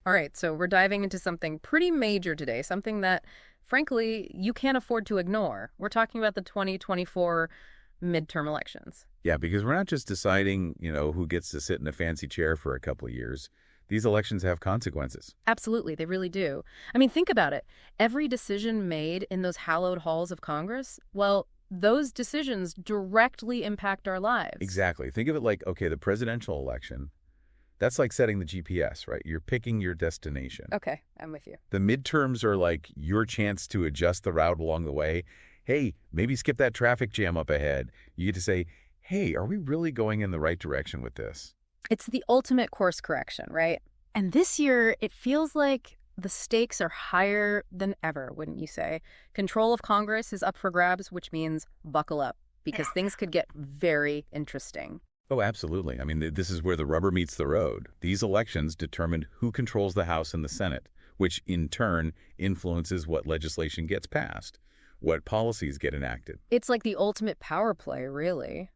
All right, so we're diving into something pretty major today, something that, frankly, you can't afford to ignore. We're talking about the 2024 midterm elections. Yeah, because we're not just deciding, who gets to sit in a fancy chair for a couple of years. These elections have consequences. Absolutely, they really do. I mean, think about it. Every decision made in those hallowed halls of Congress, well, those decisions directly impact our lives. Exactly. Think of it like, okay, the presidential election, that's like setting the GPS, right? You're picking your destination. Okay, I'm with you. The midterms are like your chance to adjust the route along the way. Hey, maybe skip that traffic jam up ahead. You get to say, hey, are we really going in the right direction with this? It's the ultimate course correction, right? And this year, it feels like the stakes are higher than ever, wouldn't you say? Control of Congress is up for grabs, which means buckle up, because things could get very interesting. Oh, absolutely. I mean, this is where the rubber meets the road. These elections determine who controls the House and the Senate, which in turn influences what legislation gets passed, what policies get enacted. It's like the ultimate power play, really.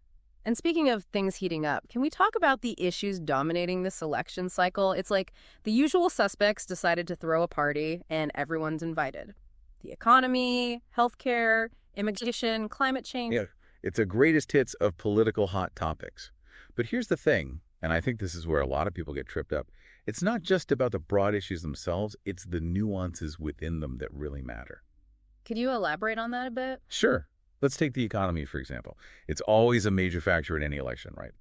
And speaking of things heating up, can we talk about the issues dominating this election cycle? It's like the usual suspects decided to throw a party and everyone's invited. The economy, healthcare, immigration, climate change. Yeah, it's a greatest hits of political hot topics. But here's the thing, and I think this is where a lot of people get tripped up. It's not just about the broad issues themselves, it's the nuances within them that really matter. Could you elaborate on that a bit? Sure. Let's take the economy, for example. It's always a major factor in any election, right?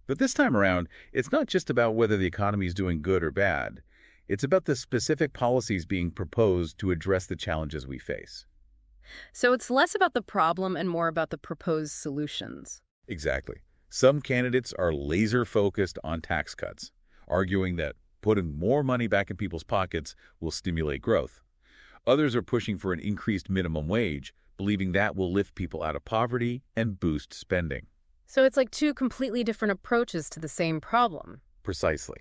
But this time around, it's not just about whether the economy is doing good or bad. It's about the specific policies being proposed to address the challenges we face. So it's less about the problem and more about the proposed solutions. Exactly. Some candidates are laser-focused on tax cuts, arguing that putting more money back in people's pockets will stimulate growth. Others are pushing for an increased minimum wage, believing that will lift people out of poverty and boost spending. So it's like two completely different approaches to the same problem. Precisely.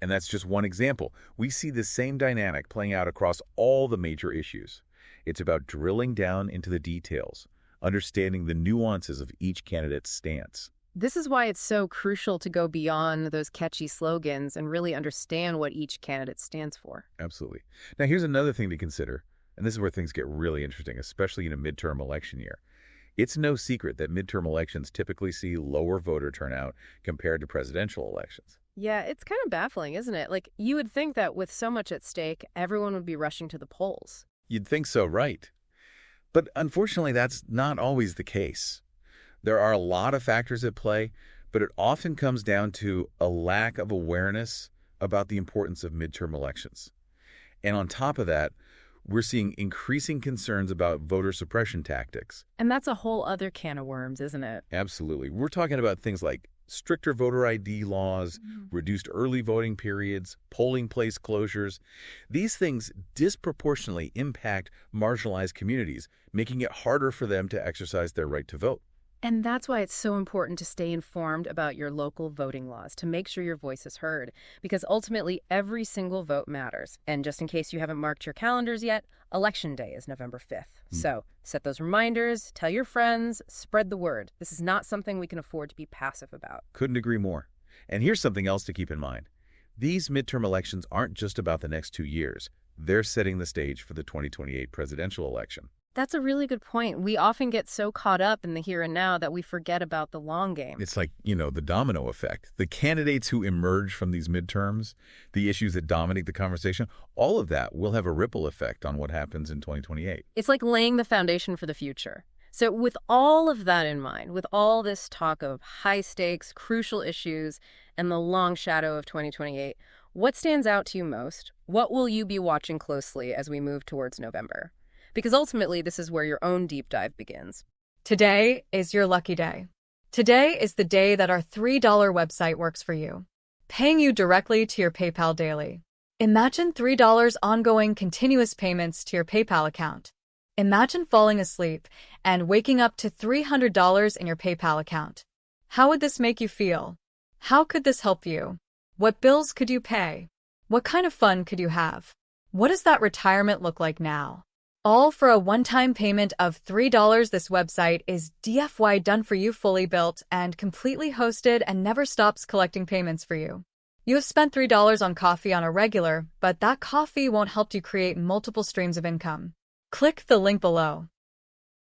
And that's just one example. We see the same dynamic playing out across all the major issues. It's about drilling down into the details, understanding the nuances of each candidate's stance. This is why it's so crucial to go beyond those catchy slogans and really understand what each candidate stands for. Absolutely. Now, here's another thing to consider, and this is where things get really interesting, especially in a midterm election year. It's no secret that midterm elections typically see lower voter turnout compared to presidential elections. Yeah, it's kind of baffling, isn't it? Like, you would think that with so much at stake, everyone would be rushing to the polls. You'd think so, right? But unfortunately, that's not always the case. There are a lot of factors at play, but it often comes down to a lack of awareness about the importance of midterm elections. And on top of that, we're seeing increasing concerns about voter suppression tactics. And that's a whole other can of worms, isn't it? Absolutely. We're talking about things like stricter voter ID laws, reduced early voting periods, polling place closures. These things disproportionately impact marginalized communities, making it harder for them to exercise their right to vote. And that's why it's so important to stay informed about your local voting laws, to make sure your voice is heard, because ultimately every single vote matters. And just in case you haven't marked your calendars yet, Election Day is November 5th. So set those reminders, tell your friends, spread the word. This is not something we can afford to be passive about. Couldn't agree more. And here's something else to keep in mind. These midterm elections aren't just about the next 2 years. They're setting the stage for the 2028 presidential election. That's a really good point. We often get so caught up in the here and now that we forget about the long game. It's like, the domino effect. The candidates who emerge from these midterms, the issues that dominate the conversation, all of that will have a ripple effect on what happens in 2028. It's like laying the foundation for the future. So with all of that in mind, with all this talk of high stakes, crucial issues, and the long shadow of 2028, what stands out to you most? What will you be watching closely as we move towards November? Because ultimately, this is where your own deep dive begins. Today is your lucky day. Today is the day that our $3 website works for you, paying you directly to your PayPal daily. Imagine $3 ongoing continuous payments to your PayPal account. Imagine falling asleep and waking up to $300 in your PayPal account. How would this make you feel? How could this help you? What bills could you pay? What kind of fun could you have? What does that retirement look like now? All for a one-time payment of $3. This website is DFY done for you, fully built and completely hosted, and never stops collecting payments for you. You have spent $3 on coffee on a regular, but that coffee won't help you create multiple streams of income. Click the link below.